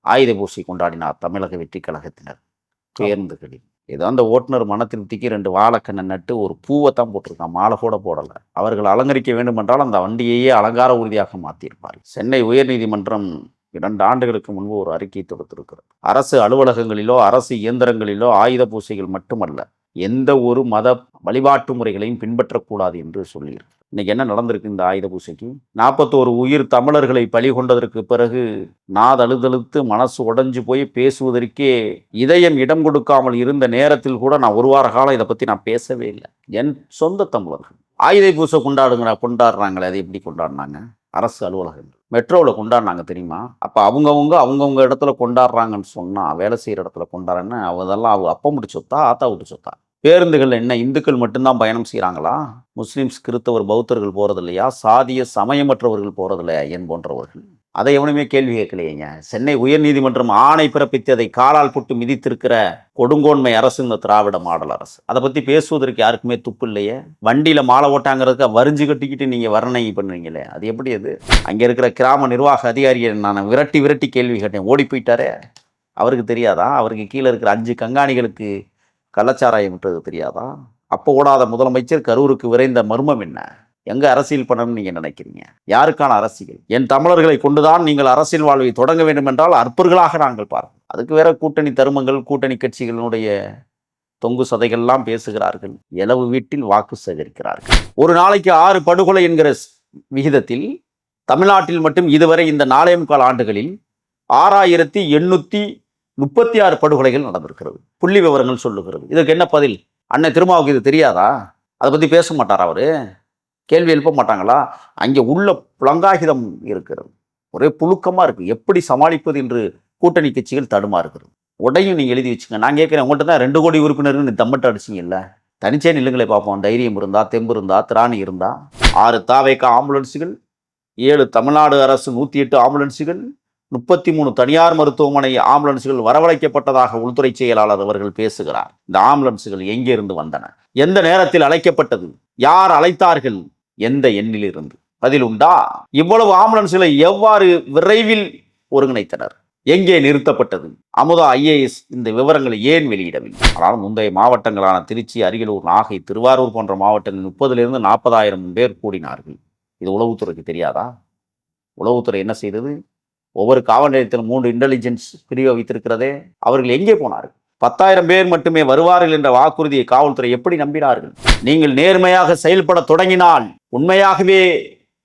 ஆயுத பூசை கொண்டாடினார் தமிழக வெற்றி கழகத்தினர் பேருந்துகளில். ஏதோ அந்த ஓட்டுநர் மன திருப்திக்கு 2 வாழைக்கண்ணை நட்டு ஒரு பூவை தான் போட்டிருக்கான், மாலை கூட போடலை. அவர்கள் அலங்கரிக்க வேண்டும் என்றால் அந்த வண்டியையே அலங்கார ஊர்தியாக மாற்றியிருப்பார். சென்னை உயர்நீதிமன்றம் 2 ஆண்டுகளுக்கு முன்பு ஒரு அறிக்கை தொடுத்திருக்கிறது. அரசு அலுவலகங்களிலோ அரசு இயந்திரங்களிலோ ஆயுத பூசைகள் மட்டுமல்ல, எந்த ஒரு மத வழிபாட்டு முறைகளையும் பின்பற்றக்கூடாது என்று சொல்லியிருக்கு. இன்னைக்கு என்ன நடந்திருக்கு இந்த ஆயுத பூசைக்கு? 41 உயிர் தமிழர்களை பலி கொண்டதற்கு பிறகு நாதழுதழுத்து மனசு உடைஞ்சு போய் பேசுவதற்கே இதயம் இடம் கொடுக்காமல் இருந்த நேரத்தில் கூட நான் ஒரு வார காலம் இதை பற்றி நான் பேசவே இல்லை. என் சொந்த தமிழர்கள் ஆயுத பூசை கொண்டாடுறாங்களே, அதை எப்படி கொண்டாடினாங்க? அரசு அலுவலகங்கள் மெட்ரோவில் கொண்டாடினாங்க தெரியுமா? அப்போ அவங்கவுங்க இடத்துல கொண்டாடுறாங்கன்னு சொன்னால், வேலை செய்கிற இடத்துல கொண்டாடுறேன்னு அதெல்லாம் அப்பா முடி சொத்தா ஆத்தா விட்டு சொத்தா? பேருந்துகள் என்ன இந்துக்கள் மட்டும்தான் பயணம் செய்கிறாங்களா? முஸ்லீம்ஸ், கிறிஸ்தவர், பௌத்தர்கள் போகிறது இல்லையா? சாதிய சமயமற்றவர்கள் போகிறது இல்லையா? என் போன்றவர்கள் அதை எவனுமே கேள்வி கேட்கலையேங்க. சென்னை உயர்நீதிமன்றம் ஆணை பிறப்பித்து அதை காலால் போட்டு மிதித்திருக்கிற கொடுங்கோன்மை அரசு இந்த திராவிட மாடல் அரசு. அதை பற்றி பேசுவதற்கு யாருக்குமே துப்பு இல்லையே. வண்டியில் மாலை ஓட்டாங்கிறதுக்கு வரிஞ்சு கட்டிக்கிட்டு நீங்கள் வர்ணனை பண்ணுவீங்களே, அது எப்படி? அது அங்கே இருக்கிற கிராம நிர்வாக அதிகாரியை நான் விரட்டி கேள்வி கேட்டேன், ஓடி போயிட்டாரே. அவருக்கு தெரியாதா? அவருக்கு கீழே இருக்கிற 5 கண்காணிகளுக்கு கள்ளச்சாராயம் விட்டது தெரியாதா? அப்போ ஓடாத முதலமைச்சர் கரூருக்கு விரைந்த மர்மம் என்ன? எங்க அரசியல் பண்ணணும்னு நீங்க நினைக்கிறீங்க? யாருக்கான அரசியல்? என் தமிழர்களை கொண்டுதான் நீங்கள் அரசியல் வாழ்வை தொடங்க வேண்டும் என்றால் அற்பர்களாக நாங்கள் பார்ப்போம். அதுக்கு வேற கூட்டணி தருமங்கள், கூட்டணி கட்சிகளுடைய தொங்கு சதைகள்லாம் பேசுகிறார்கள். இலவு வீட்டில் வாக்கு சேகரிக்கிறார்கள். ஒரு நாளைக்கு 6 படுகொலை என்கிற விகிதத்தில் தமிழ்நாட்டில் மட்டும் இதுவரை இந்த 4.25 ஆண்டுகளில் 6836 படுகொலைகள் நடந்திருக்கிறது. புள்ளி விவரங்கள் சொல்லுகிறது. இதற்கு என்ன பதில்? அண்ணன் திருமாவுக்கு இது தெரியாதா? அதை பற்றி பேச மாட்டாரா? அவரு கேள்வி எழுப்ப மாட்டாங்களா? அங்கே உள்ள புலங்காகிதம் இருக்கிறது, ஒரே புழுக்கமாக இருக்குது. எப்படி சமாளிப்பது என்று கூட்டணி கட்சிகள் தடுமாறுகிறது. உடையும் நீங்கள் எழுதி வச்சுங்க. நான் கேட்குறேன், உங்கள்கிட்ட தான் 2 கோடி உறுப்பினர்கள் தம்மட்டு அடிச்சிங்கல்ல, தனிச்சே நில்லுங்களே பார்ப்போம். தைரியம் இருந்தா, தெம்பு இருந்தா, திராணி இருந்தா. 6 தாவேக்கா ஆம்புலன்ஸுகள், 7 தமிழ்நாடு அரசு 108 ஆம்புலன்ஸுகள், 33 தனியார் மருத்துவமனை ஆம்புலன்ஸுகள் வரவழைக்கப்பட்டதாக உள்துறை செயலாளர் அவர்கள் பேசுகிறார். இந்த ஆம்புலன்ஸுகள் எங்கே இருந்து வந்தன? எந்த நேரத்தில் அழைக்கப்பட்டது? யார் அழைத்தார்கள்? எந்த எண்ணிலிருந்து? பதில் உண்டா? இவ்வளவு ஆம்புலன்ஸ்களை எவ்வாறு விரைவில் ஒருங்கிணைத்தனர்? எங்கே நிறுத்தப்பட்டது? அமுதா IAS இந்த விவரங்களை ஏன் வெளியிடவில்லை? ஆனால் முந்தைய மாவட்டங்களான திருச்சி, அரியலூர், நாகை, திருவாரூர் போன்ற மாவட்டங்கள் 30,000 to 40,000 பேர் கூடினார்கள். இது உளவுத்துறைக்கு தெரியாதா? உளவுத்துறை என்ன செய்தது? ஒவ்வொரு காவல் நிலையத்திலும் 3 இன்டெலிஜென்ஸ் பிரிவை வைத்திருக்கிறதே. அவர்கள் எங்கே போனார்கள்? 10,000 பேர் மட்டுமே வருவார்கள் என்ற வாக்குறுதியை காவல்துறை எப்படி நம்பினார்கள்? நீங்கள் நேர்மையாக செயல்பட தொடங்கினால், உண்மையாகவே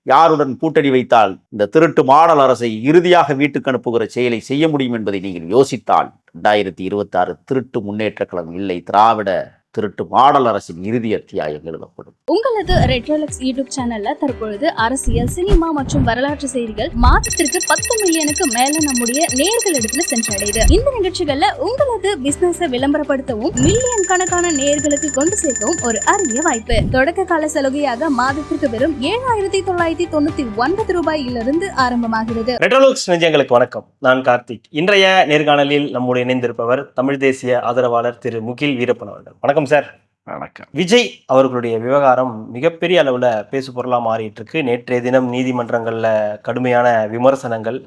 யாருடன் கூட்டணி வைத்தால் இந்த திருட்டு மாடல் அரசை இறுதியாக வீட்டுக்கு அனுப்புகிற செயலை செய்ய முடியும் என்பதை நீங்கள் யோசித்தால், 2026 திருட்டு முன்னேற்ற கழகம் இல்லை, திராவிட திருட்டு மாடல் அரசின் இறுதி அத்தியாயம் எழுதப்படும். உங்களது ரெட்ரோலக்ஸ் யூடியூப் சேனல்ல தற்பொழுது அரசியல், சினிமா மற்றும் வரலாற்று செய்திகள் மாதத்திற்கு 10 மில்லியனுக்கு மேல நம்முடைய நேயர்களிடத்துல சென்றடையுது. இந்த நிகழ்ச்சிகள்ல உங்களது பிசினஸை விளம்பரப்படுத்தவும் மில்லியன் கணக்கான நேயர்களுக்கு கொண்டு சேர்க்கவும் ஒரு அரிய வாய்ப்பு. தொடக்க கால சலுகையாக மாதத்திற்கு வெறும் 7,999 ரூபாயிலிருந்து ஆரம்பமாகிறது. ரெட்ரோலக்ஸ் நெஞ்சங்களுக்கு வணக்கம். நான் கார்த்திக். இன்றைய நேர்காணலில் நம்முடைய இணைந்திருப்பவர் தமிழ் தேசிய ஆதரவாளர் திரு முகில் வீரப்பன் அவர்கள். வணக்கம் சார். வணக்கம். விஜய் அவர்களுடைய விவகாரம் மிகப்பெரிய அளவில் பேசு பொருளாக மாறிட்டு இருக்கு. நேற்றைய தினம் நீதிமன்றங்களில் கடுமையான விமர்சனங்கள்,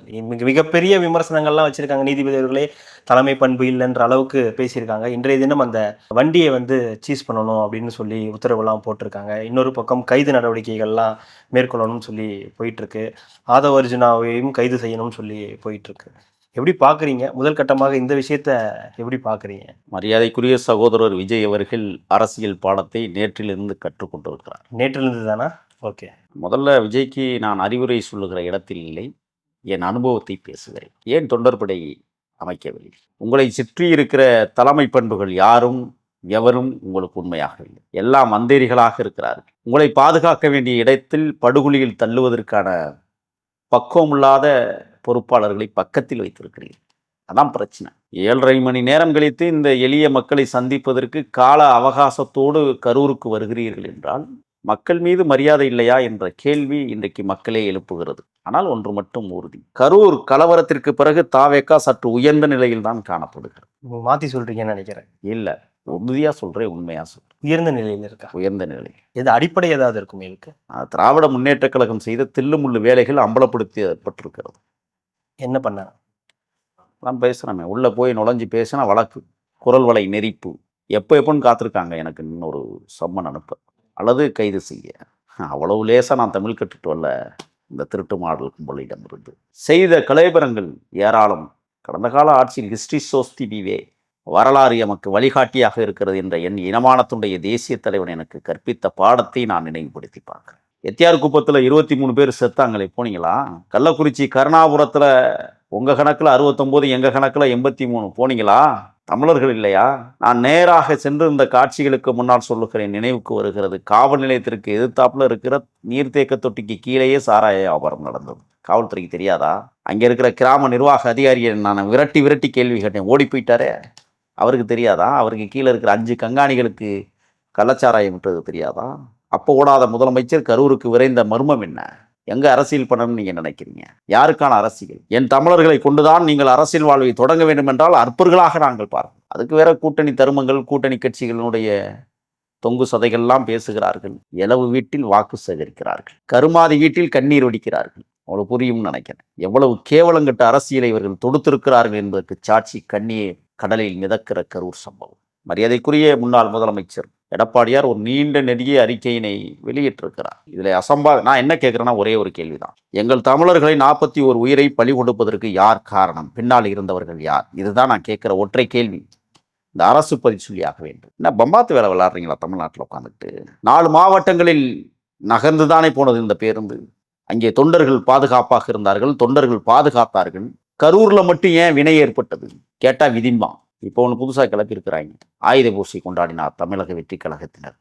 மிகப்பெரிய விமர்சனங்கள்லாம் வச்சிருக்காங்க. நீதிபதி அவர்களே தலைமை பண்பு இல்லைன்ற அளவுக்கு பேசியிருக்காங்க. இன்றைய தினம் அந்த வண்டியை சீஸ் பண்ணணும் அப்படின்னு சொல்லி உத்தரவுலாம் போட்டிருக்காங்க. இன்னொரு பக்கம் கைது நடவடிக்கைகள்லாம் மேற்கொள்ளணும்னு சொல்லி போயிட்டு இருக்கு. ஆதவ அர்ஜுனாவையும் கைது செய்யணும்னு சொல்லி போயிட்டு இருக்கு. எப்படி பார்க்குறீங்க? முதல் கட்டமாக இந்த விஷயத்த எப்படி பார்க்குறீங்க? மரியாதைக்குரிய சகோதரர் விஜய் அவர்கள் அரசியல் பாடத்தை நேற்றிலிருந்து கற்றுக்கொண்டிருக்கிறார். நேற்றிலிருந்து தானா? ஓகே. முதல்ல விஜய்க்கு நான் அறிவுரை சொல்லுகிற இடத்தில் இல்லை, என் அனுபவத்தை பேசுகிறேன். ஏன் தொண்டர்படை அமைக்கவில்லை? உங்களை சுற்றி இருக்கிற தலைமை பண்புகள் யாரும் எவரும் உங்களுக்கு உண்மையாக இல்லை. எல்லாம் மந்தேரிகளாக இருக்கிறார்கள். உங்களை பாதுகாக்க வேண்டிய இடத்தில் படுகொலியில் தள்ளுவதற்கான பக்குவமில்லாத பொறுப்பாளர்களை பக்கத்தில் வைத்திருக்கிறீர்கள். அதான் பிரச்சனை. 7.5 மணி நேரம் கழித்து இந்த எளிய மக்களை சந்திப்பதற்கு கால அவகாசத்தோடு கரூருக்கு வருகிறீர்கள் என்றால் மக்கள் மீது மரியாதை இல்லையா என்ற கேள்வி இன்றைக்கு மக்களே எழுப்புகிறது. ஆனால் ஒன்று மட்டும் உறுதி, கரூர் கலவரத்திற்கு பிறகு தாவேக்கா சற்று உயர்ந்த நிலையில் தான் காணப்படுகிறது. மாற்றி சொல்றீங்கன்னு நினைக்கிறேன். இல்லை, உறுதியாக சொல்கிறேன், உண்மையாக சொல்கிறேன். உயர்ந்த நிலையில் இருக்கா? உயர்ந்த நிலை. எது அடிப்படை ஏதாவது இருக்கும் இதுக்கு? திராவிட முன்னேற்ற கழகம் செய்த தில்லுமுள்ளு வேலைகள் அம்பலப்படுத்தப்பட்டிருக்கிறது. என்ன பண்ணாங்க? நான் பேசுகிறேன், உள்ளே போய் நுழைஞ்சு பேசினா வழக்கு, குரல் வலை நெறிப்பு, எப்போன்னு காத்திருக்காங்க எனக்கு இன்னொரு சம்மன் அனுப்ப அல்லது கைது செய்ய. அவ்வளவு லேசாக நான் தமிழ் கற்றுட்டு வரல இந்த திருட்டு மாடல் கும்பலிடம் இருந்து. செய்த கலேபரங்கள் ஏராளம். கடந்த கால ஆட்சியில் ஹிஸ்ட்ரி சோஸ் தி வே, வரலாறு எமக்கு வழிகாட்டியாக இருக்கிறது என்ற என் இனமானத்துடைய தேசிய தலைவன் எனக்கு கற்பித்த பாடத்தை நான் நினைவுபடுத்தி பார்க்குறேன். எத்தியார் குப்பத்தில் 23 பேர் செத்தாங்களே, போனீங்களா? கள்ளக்குறிச்சி கருணாபுரத்தில் உங்கள் கணக்கில் 69, எங்கள் கணக்கில் 83 போனீங்களா? தமிழர்கள் இல்லையா? நான் நேராக சென்று இந்த காட்சிகளுக்கு முன்னால் சொல்லுகிறேன், நினைவுக்கு வருகிறது. காவல் நிலையத்திற்கு எதிர்த்தாப்புல இருக்கிற நீர்த்தேக்க தொட்டிக்கு கீழேயே சாராய வியாபாரம் நடந்தது. காவல்துறைக்கு தெரியாதா? அங்கே இருக்கிற கிராம நிர்வாக அதிகாரியை நான் விரட்டி கேள்வி கேட்டேன், ஓடி போயிட்டாரே, அவருக்கு தெரியாதா? அவருக்கு கீழே இருக்கிற 5 கண்காணிகளுக்கு கள்ளச்சாராயம் விட்டது தெரியாதா? அப்போ ஓடாத முதலமைச்சர் கரூருக்கு விரைந்த மர்மம் என்ன? எங்க அரசியல் பண்ணணும்னு நீங்க நினைக்கிறீங்க? யாருக்கான அரசியல்? என் தமிழர்களை கொண்டுதான் நீங்கள் அரசியல் வாழ்வை தொடங்க வேண்டும் என்றால் அற்பர்களாக நாங்கள் பார்ப்போம். அதுக்கு வேற கூட்டணி தருமங்கள், கூட்டணி கட்சிகளுடைய தொங்கு சதைகள்லாம் பேசுகிறார்கள். இலவு வீட்டில் வாக்கு சேகரிக்கிறார்கள், கருமாதி வீட்டில் கண்ணீர் வடிக்கிறார்கள். உங்களுக்கு புரியும்னு நினைக்கிறேன். எவ்வளவு கேவலங்கட்ட அரசியலை இவர்கள் தொடுத்திருக்கிறார்கள் என்பதற்கு சாட்சி கண்ணீர் கடலில் மிதக்கிற கரூர் சம்பவம். மரியாதைக்குரிய முன்னாள் முதலமைச்சர் எடப்பாடியார் ஒரு நீண்ட நெடிய அறிக்கையினை வெளியிட்டிருக்கிறார். இதில் நான் என்ன கேட்குறேன்னா, ஒரே ஒரு கேள்விதான். எங்கள் தமிழர்களை 41 உயிரை பலி கொடுப்பதற்கு யார் காரணம்? பின்னால் இருந்தவர்கள் யார்? இதுதான் நான் கேட்குற ஒற்றை கேள்வி. இந்த அரசு பதில் சொல்லியாக வேண்டும். என்ன பம்பாத்து வேலை விளாட்றீங்களா தமிழ்நாட்டில் உட்காந்துட்டு? 4 மாவட்டங்களில் நகர்ந்து தானே போனது இந்த பேருந்து. அங்கே தொண்டர்கள் பாதுகாப்பாக இருந்தார்கள், தொண்டர்கள் பாதுகாத்தார்கள். கரூரில் மட்டும் ஏன் வினை ஏற்பட்டது கேட்டால் விதிமா. இப்போ ஒன்று புதுசாக கிளப்பியிருக்கிறாங்க, ஆயுத பூசை கொண்டாடினார் தமிழக வெற்றி கழகத்தினர்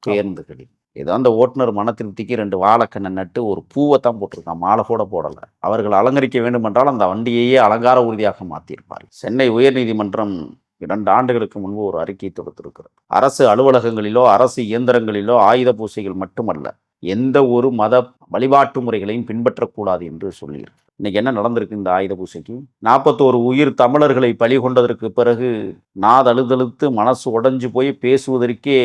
பேருந்துகளில். ஏதோ அந்த ஓட்டுநர் மன திருப்திக்கு 2 வாழைக்கண்ணை நட்டு ஒரு பூவை தான் போட்டிருக்கான், மாலை கூட போடலை. அவர்கள் அலங்கரிக்க வேண்டும் என்றால் அந்த வண்டியையே அலங்கார ஊர்தியாக மாற்றியிருப்பார். சென்னை உயர்நீதிமன்றம் 2 ஆண்டுகளுக்கு முன்பு ஒரு அறிக்கை தொடுத்திருக்கிறது. அரசு அலுவலகங்களிலோ அரசு இயந்திரங்களிலோ ஆயுத பூசைகள் மட்டுமல்ல, எந்த ஒரு மத வழிபாட்டு முறைகளையும் பின்பற்றக்கூடாது என்று சொல்லியிருக்கு. இன்னைக்கு என்ன நடந்திருக்கு? இந்த ஆயுத பூசைக்கு 41 உயிர் தமிழர்களை பலி கொண்டதற்கு பிறகு நாதழுதழுத்து மனசு உடைஞ்சு போய் பேசுவதற்கே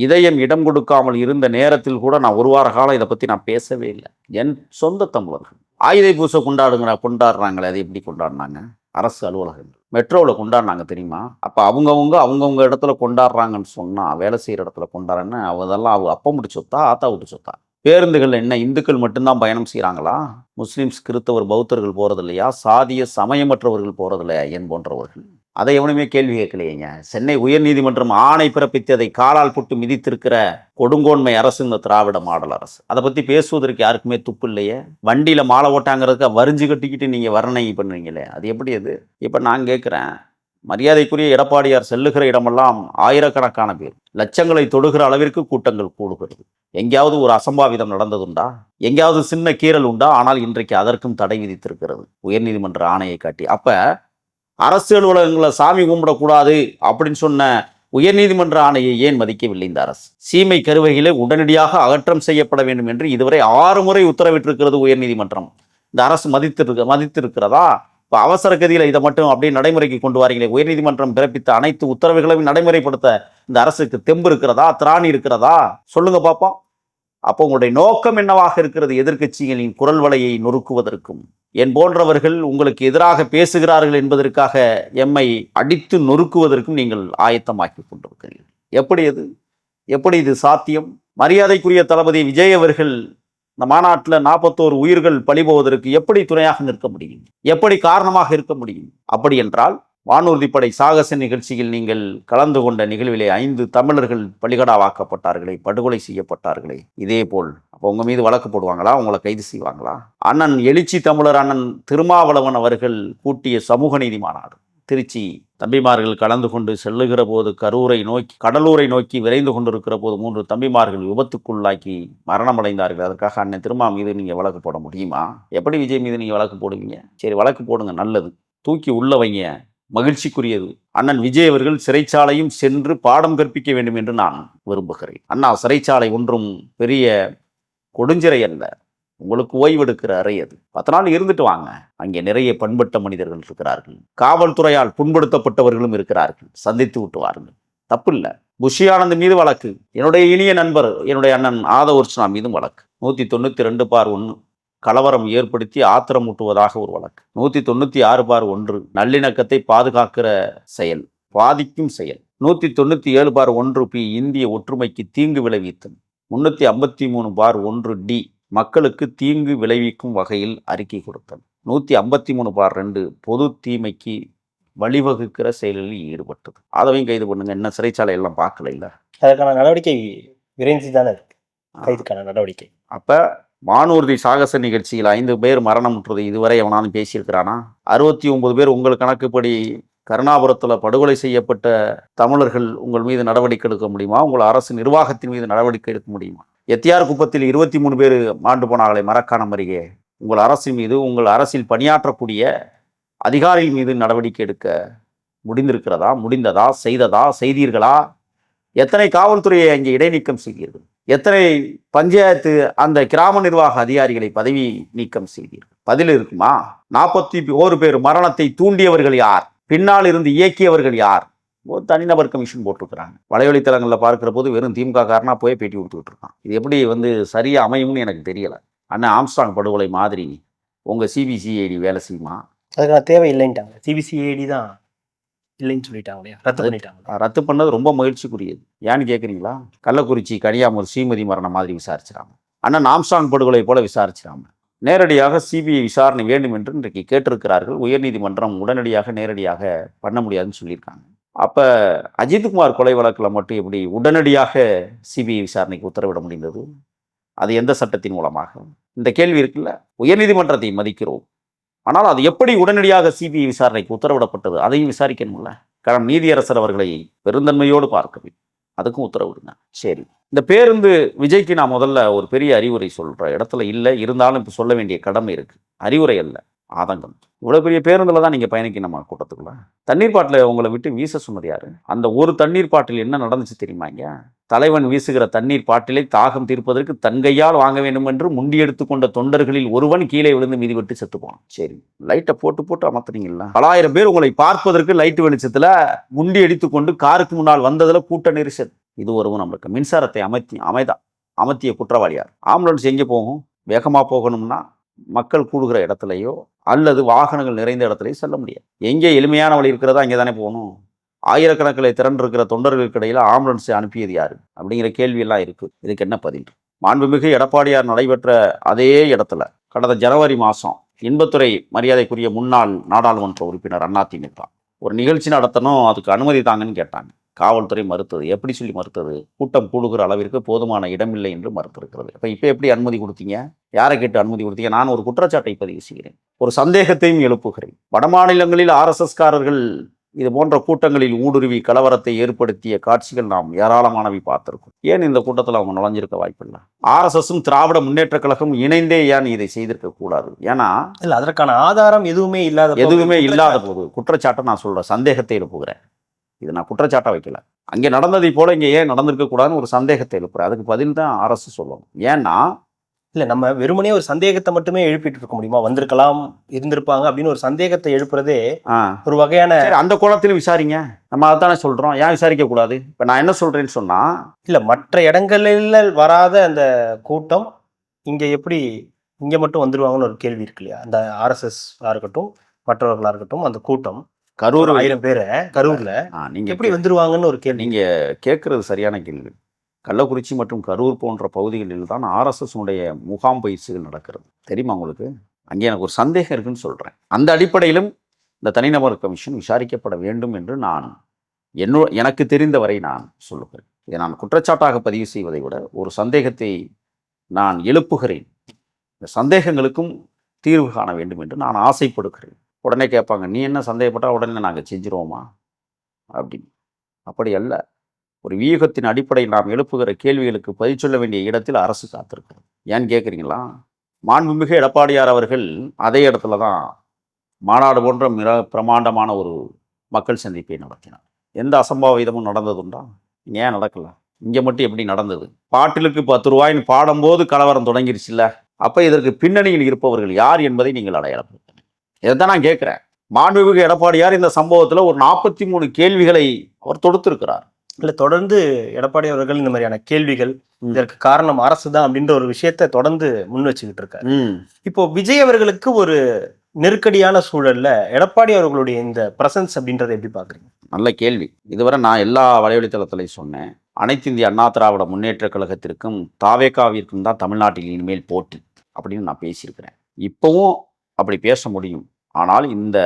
இதயம் இடம் கொடுக்காமல் இருந்த நேரத்தில் கூட நான் 1 வார காலம் இதை பற்றி நான் பேசவே இல்லை. என் சொந்த தமிழர்கள் ஆயுத பூசை கொண்டாடுறாங்களே, அதை எப்படி கொண்டாடினாங்க? அரசு அலுவலகங்கள் மெட்ரோவில் கொண்டாடினாங்க தெரியுமா? அப்போ அவங்கவுங்க இடத்துல கொண்டாடுறாங்கன்னு சொன்னால், வேலை செய்கிற இடத்துல கொண்டாடுறேன்னு அதெல்லாம் அப்பா விட்டு சொத்தா, ஆத்தா விட்டு சொத்தா? பேருந்துகள் என்ன இந்துக்கள் மட்டும்தான் பயணம் செய்கிறாங்களா? முஸ்லீம்ஸ், கிறிஸ்தவர், பௌத்தர்கள் போகிறது இல்லையா? சாதிய சமயமற்றவர்கள் போகிறது இல்லையா? என் போன்றவர்கள் அதை எவனுமே கேள்வி கேட்கலையேங்க. சென்னை உயர்நீதிமன்றம் ஆணை பிறப்பித்து அதை காலால் போட்டு மிதித்திருக்கிற கொடுங்கோன்மை அரசு இந்த திராவிட மாடல் அரசு. அதை பற்றி பேசுவதற்கு யாருக்குமே துப்பு இல்லையே. வண்டியில் மாலை ஓட்டாங்கிறதுக்கு வரிஞ்சு கட்டிக்கிட்டு நீங்கள் வர்ணனை பண்ணுவீங்களே, அது எப்படி? அது இப்போ நான் கேட்குறேன், மரியாதைக்குரிய எடப்பாடியார் செல்லுகிற இடமெல்லாம் ஆயிரக்கணக்கான பேர், லட்சங்களை தொடுகிற அளவிற்கு கூட்டங்கள் கூடுகிறது. எங்கேயாவது ஒரு அசம்பாவிதம் நடந்ததுண்டா? எங்கேயாவது சின்ன கீறல் உண்டா? ஆனால் இன்றைக்கு அதற்கும் தடை விதித்திருக்கிறது உயர்நீதிமன்ற ஆணையை காட்டி. அப்ப அரசு அலுவலகங்களை சாமி கும்பிடக்கூடாது அப்படின்னு சொன்ன உயர்நீதிமன்ற ஆணையை ஏன் மதிக்கவில்லை இந்த அரசு? சீமை கருவகையிலே உடனடியாக அகற்றம் செய்யப்பட வேண்டும் என்று இதுவரை 6 முறை உத்தரவிட்டிருக்கிறது உயர்நீதிமன்றம். இந்த அரசு மதித்திருக்கிறதா? இப்போ அவசர கதியில் இதை மட்டும் அப்படியே நடைமுறைக்கு கொண்டு வரீங்களே. உயர்நீதிமன்றம் பிறப்பித்த அனைத்து உத்தரவுகளையும் நடைமுறைப்படுத்த இந்த அரசுக்கு தெம்பு இருக்கிறதா? திராணி இருக்கிறதா? சொல்லுங்க பார்ப்போம். அப்போ உங்களுடைய நோக்கம் என்னவாக இருக்கிறது? எதிர்க்கட்சிகளின் குரல் வலையை நொறுக்குவதற்கும், என் போன்றவர்கள் உங்களுக்கு எதிராக பேசுகிறார்கள் என்பதற்காக எம்மை அடித்து நொறுக்குவதற்கும் நீங்கள் ஆயத்தமாக்கி கொண்டிருக்கிறீர்கள். எப்படி இது சாத்தியம்? மரியாதைக்குரிய தளபதி விஜய் அவர்கள் இந்த மாநாட்டில் 41 உயிர்கள் பலி போவதற்கு எப்படி துணையாக நிற்க முடியும்? எப்படி காரணமாக இருக்க முடியும்? அப்படி என்றால் வானூர்திப்படை சாகச நிகழ்ச்சியில் நீங்கள் கலந்து கொண்ட நிகழ்விலே 5 தமிழர்கள் பலிகடாவாக்கப்பட்டார்களே, படுகொலை செய்யப்பட்டார்களே. இதே போல் அப்போ உங்க மீது வழக்கு போடுவாங்களா? உங்களை கைது செய்வாங்களா? அண்ணன் எழுச்சி தமிழர் அண்ணன் திருமாவளவன் அவர்கள் கூட்டிய சமூக நீதி மாநாடு திருச்சி தம்பிமார்கள் கலந்து கொண்டு செல்லுகிற போது கடலூரை நோக்கி விரைந்து கொண்டிருக்கிற போது 3 தம்பிமார்கள் விபத்துக்குள்ளாக்கி மரணமடைந்தார்கள். அதற்காக அண்ணன் திருமா மீது நீங்கள் வழக்கு போட முடியுமா? எப்படி விஜய் மீது நீங்கள் வழக்கு போடுவீங்க? சரி, வழக்கு போடுங்க, நல்லது, தூக்கி உள்ள வைங்க, மகிழ்ச்சிக்குரியது. அண்ணன் விஜய் அவர்கள் சிறைச்சாலையும் சென்று பாடம் கற்பிக்க வேண்டும் என்று நான் விரும்புகிறேன். அண்ணா, சிறைச்சாலை ஒன்றும் பெரிய கொடுஞ்சிறை அல்ல, உங்களுக்கு ஓய்வெடுக்கிற அறை அது. 10 நாள் இருந்துட்டு வாங்க. அங்கே நிறைய பண்பட்ட மனிதர்கள் இருக்கிறார்கள், காவல்துறையால் புண்படுத்தப்பட்டவர்களும் இருக்கிறார்கள், சந்தித்து விட்டு வாருங்கள், தப்பு இல்லை. புஷி ஆனந்த் மீது வழக்கு, என்னுடைய இனிய நண்பர் என்னுடைய அண்ணன் ஆதவர்ச்சனா மீதும் வழக்கு, 192/1 கலவரம் ஏற்படுத்தி ஆத்திரமூட்டுவதாக ஒரு வழக்கு. 196/1 நல்லிணக்கத்தை பாதுகாக்கிற செயல், பாதிக்கும் செயல். 197/1 இந்திய ஒற்றுமைக்கு தீங்கு விளைவித்தல். 353/1 மக்களுக்கு தீங்கு விளைவிக்கும் வகையில் அறிக்கை கொடுத்தல். 153/2 பொது தீமைக்கு வழிவகுக்கிற செயலில் ஈடுபட்டது. அதையும் கைது பண்ணுங்க. என்ன சிறைச்சாலை எல்லாம் பார்க்கல இல்ல, அதற்கான நடவடிக்கை விரைந்து தானே இருக்கு, கைதுக்கான நடவடிக்கை. அப்ப வானூர்தி சாகச நிகழ்ச்சியில் 5 பேர் மரணமுற்றது இதுவரை எவனாலும் பேசியிருக்கிறானா? 69 பேர் உங்கள் கணக்குப்படி கருணாபுரத்தில் படுகொலை செய்யப்பட்ட தமிழர்கள் உங்கள் மீது நடவடிக்கை எடுக்க முடியுமா? உங்கள் அரசு நிர்வாகத்தின் மீது நடவடிக்கை எடுக்க முடியுமா? எத்தியார் குப்பத்தில் 23 பேர் மாண்டு போனாங்களே மரக்காணம் அருகே, உங்கள் அரசின் மீது, உங்கள் அரசில் பணியாற்றக்கூடிய அதிகாரிகள் மீது நடவடிக்கை எடுக்க முடிந்திருக்கிறதா? முடிந்ததா? செய்ததா? செய்தீர்களா? எத்தனை காவல்துறையை அங்கே இடைநீக்கம் செய்தீர்கள்? எத்தனை பஞ்சாயத்து அந்த கிராம நிர்வாக அதிகாரிகளை பதவி நீக்கம் செய்தீர்கள்? பதில் இருக்குமா? 41 பேர் மரணத்தை தூண்டியவர்கள் யார்? பின்னால் இருந்து இயக்கியவர்கள் யார்? ஒரு தனிநபர் கமிஷன் போட்டிருக்கிறாங்க. வலைவழித்தளங்களில் பார்க்கிற போது வெறும் திமுக காரனா போய் பேட்டி கொடுத்துக்கிட்டு இருக்கான். இது எப்படி சரியா அமையும்னு எனக்கு தெரியல. அண்ணா ஆம்ஸ்ட்ராங் படுகொலை மாதிரி உங்க சிபிசிஐடி வேலை செய்யுமா? அதுக்கான தேவை இல்லைன்ட்டாங்க. சிபிசிஐடி தான் இல்லைன்னு சொல்லிட்டாங்க இல்லையா, ரத்து பண்ணிட்டாங்க. ரத்து பண்ணது ரொம்ப மகிழ்ச்சிக்குரியது. ஏன்னு கேட்குறீங்களா? கள்ளக்குறிச்சி கனியாமூர் ஸ்ரீமதி மரணம் மாதிரி விசாரிச்சிடாம, அண்ணன் ஆம்ஸ்ட்ராங் படுகொலை போல விசாரிச்சிடாம நேரடியாக சிபிஐ விசாரணை வேண்டும் என்று இன்றைக்கு கேட்டிருக்கிறார்கள். உயர்நீதிமன்றம் உடனடியாக நேரடியாக பண்ண முடியாதுன்னு சொல்லியிருக்காங்க. அப்போ அஜித்குமார் கொலை வழக்கில் மட்டும் எப்படி உடனடியாக சிபிஐ விசாரணைக்கு உத்தரவிட முடிந்தது? அது எந்த சட்டத்தின் மூலமாக? இந்த கேள்வி இருக்குல்ல. உயர்நீதிமன்றத்தை மதிக்கிறோம், ஆனால் அது எப்படி உடனடியாக சிபிஐ விசாரணைக்கு உத்தரவிடப்பட்டது? அதையும் விசாரிக்கணும்ல. காரணம் நீதியரசர் அவர்களை பெருந்தன்மையோடு பார்க்கவே, அதுக்கும் உத்தரவிடுங்க. சரி, இந்த பேருந்து விஜய்க்கு நான் முதல்ல ஒரு பெரிய அறிவுரை சொல்கிற இடத்துல இல்லை, இருந்தாலும் இப்போ சொல்ல வேண்டிய கடமை இருக்குது. அறிவுரை அல்ல, ஆதங்கம். இவ்வளோ பெரிய பேருந்தில் தான் நீங்கள் பயணிக்கணுமா கூட்டத்துக்குள்ள? தண்ணீர் பாட்டில் உங்களை விட்டு வீச சொன்னது யாரு? அந்த ஒரு தண்ணீர் பாட்டில் என்ன நடந்துச்சு தெரியுமாங்க? தலைவன் வீசுகிற தண்ணீர் பாட்டிலை தாகம் தீர்ப்பதற்கு தன் கையால் வாங்க வேண்டும் என்று முண்டி எடுத்துக்கொண்ட தொண்டர்களில் ஒருவன் கீழே விழுந்து மிதிவிட்டு செத்து போனான். சரி, லைட்டை போட்டு அமர்த்துனீங்களா? 1000 பேர் உங்களை பார்ப்பதற்கு லைட்டு வெளிச்சத்தில் முண்டி அடித்துக்கொண்டு காருக்கு முன்னால் வந்ததில் கூட்ட நெரிசல். இது ஒருவன் நம்மளுக்கு மின்சாரத்தை அமர்த்திய குற்றவாளியார். ஆம்புலன்ஸ் எங்கே போகும்? வேகமாக போகணும்னா மக்கள் கூடுகிற இடத்துலையோ அல்லது வாகனங்கள் நிறைந்த இடத்துலையோ செல்ல முடியாது. எங்கே எளிமையான வழி இருக்கிறதோ அங்கே தானே போகணும். ஆயிரக்கணக்கில் திரண்டிருக்கிற தொண்டர்களுக்கு இடையில ஆம்புலன்ஸை அனுப்பியது யாரு அப்படிங்கிற கேள்வியெல்லாம் இருக்கு. இதுக்கு என்ன பதில்? மாண்புமிகு எடப்பாடியார் நடைபெற்ற அதே இடத்துல கடந்த ஜனவரி மாதம் இன்பத்துறை மரியாதைக்குரிய முன்னாள் நாடாளுமன்ற உறுப்பினர் அதிமுக ஒரு நிகழ்ச்சி நடத்தணும், அதுக்கு அனுமதி தாங்கன்னு கேட்டாங்க. காவல்துறை மறுத்தது. எப்படி சொல்லி மறுத்தது? கூட்டம் கூடுகிற அளவிற்கு போதுமான இடமில்லை என்று மறுத்திருக்கிறது. இப்போ எப்படி அனுமதி கொடுத்தீங்க? யாரை கேட்டு அனுமதி கொடுத்தீங்க? நான் ஒரு குற்றச்சாட்டை பதிவு செய்கிறேன், ஒரு சந்தேகத்தையும் எழுப்புகிறேன். வடமாநிலங்களில் RSSகாரர்கள் இது போன்ற கூட்டங்களில் ஊடுருவி கலவரத்தை ஏற்படுத்திய காட்சிகள் நாம் ஏராளமானவை பார்த்திருக்கோம். ஏன் இந்த கூட்டத்தில் அவங்க நுழைஞ்சிருக்க வாய்ப்பில்லை? RSSம் திராவிட முன்னேற்ற கழகம் இணைந்தே ஏன் இதை செய்திருக்க கூடாது? ஏன்னா இல்லை, அதற்கான ஆதாரம் எதுவுமே இல்லாத போது குற்றச்சாட்டை நான் சொல்றேன், சந்தேகத்தை எழுப்புகிறேன். இது நான் குற்றச்சாட்டை வைக்கல. அங்கே நடந்ததை போல இங்கே ஏன் நடந்திருக்க கூடாதுன்னு ஒரு சந்தேகத்தை எழுப்புறேன். அதுக்கு பதில் தான் அரசு சொல்லணும். ஏன்னா இல்லை, நம்ம வெறுமனே ஒரு சந்தேகத்தை மட்டுமே எழுப்பிட்டு இருக்க முடியுமா? வந்திருக்கலாம், இருந்திருப்பாங்க அப்படின்னு ஒரு சந்தேகத்தை எழுப்புறதே ஒரு வகையான. அந்த கோணத்திலும் விசாரிங்க, நம்ம அதானே சொல்றோம். ஏன் விசாரிக்க கூடாது? இப்ப நான் என்ன சொல்றேன்னு சொன்னா, இல்ல மற்ற இடங்களில் வராத அந்த கூட்டம் இங்க மட்டும் வந்துருவாங்கன்னு ஒரு கேள்வி இருக்கு இல்லையா? அந்த RSS இருக்கட்டும், மற்றவர்களா இருக்கட்டும், அந்த கூட்டம் கரூர் 1000 பேரை கரூர்ல நீங்க எப்படி வந்துருவாங்கன்னு ஒரு கேள்வி. நீங்க கேட்கறது சரியான கேள்வி. கள்ளக்குறிச்சி மற்றும் கரூர் போன்ற பகுதிகளில் தான் RSSனுடைய முகாம் பயிற்சிகள் நடக்கிறது. தெரியுமா உங்களுக்கு? அங்கே எனக்கு ஒரு சந்தேகம் இருக்குன்னு சொல்கிறேன். அந்த அடிப்படையிலும் இந்த தனிநபர் கமிஷன் விசாரிக்கப்பட வேண்டும் என்று நான் எனக்கு தெரிந்தவரை நான் சொல்லுகிறேன். இதை நான் குற்றச்சாட்டாக பதிவு செய்வதை விட ஒரு சந்தேகத்தை நான் எழுப்புகிறேன். இந்த சந்தேகங்களுக்கும் தீர்வு காண வேண்டும் என்று நான் ஆசைப்படுகிறேன். உடனே கேட்பாங்க, நீ என்ன சந்தேகப்பட்டால் உடனே நாங்கள் செஞ்சிருவோமா அப்படின்னு. அப்படி அல்ல. ஒரு வியூகத்தின் அடிப்படையில் நாம் எழுப்புகிற கேள்விகளுக்கு பதில் சொல்ல வேண்டிய இடத்தில் அரசு காத்திருக்கிறது. ஏன்னு கேட்குறீங்களா? மாண்புமிகு எடப்பாடியார் அவர்கள் அதே இடத்துல தான் மாநாடு போன்ற மிக பிரமாண்டமான ஒரு மக்கள் சந்திப்பை நடத்தினார். எந்த அசம்பாவிதமும் நடந்ததுண்டா? ஏன் நடக்கல? இங்கே மட்டும் எப்படி நடந்தது? பாட்டிலுக்கு 10 ரூபாய்னு பாடும்போது கலவரம் தொடங்கிருச்சுல்ல. அப்போ இதற்கு பின்னணியில் இருப்பவர்கள் யார் என்பதை நீங்கள் அடையாளப்படுத்துங்க. இதைத்தான் நான் கேட்குறேன். மாண்புமிகு எடப்பாடியார் இந்த சம்பவத்தில் ஒரு 43 கேள்விகளை அவர் தொடுத்திருக்கிறார். இல்லை, தொடர்ந்து எடப்பாடி அவர்கள் இந்த மாதிரியான கேள்விகள் இதற்கு காரணம் அரசு தான் அப்படின்ற ஒரு விஷயத்த தொடர்ந்து முன் வச்சுக்கிட்டு இருக்காரு. ம். இப்போ விஜய் அவர்களுக்கு ஒரு நெருக்கடியான சூழல்ல எடப்பாடி அவர்களுடைய இந்த பிரசன்ஸ் அப்படின்றத எப்படி பாக்குறீங்க? நல்ல கேள்வி. இதுவரை நான் எல்லா வலைவலித்தளத்திலையும் சொன்னேன். அனைத்து இந்திய அண்ணா திராவிட முன்னேற்றக் கழகத்திற்கும் தாவேகாவிற்கும் தான் தமிழ்நாட்டில் இனிமேல் போட்டி அப்படின்னு நான் பேசியிருக்கிறேன். இப்பவும் அப்படி பேச முடியும். ஆனால் இந்த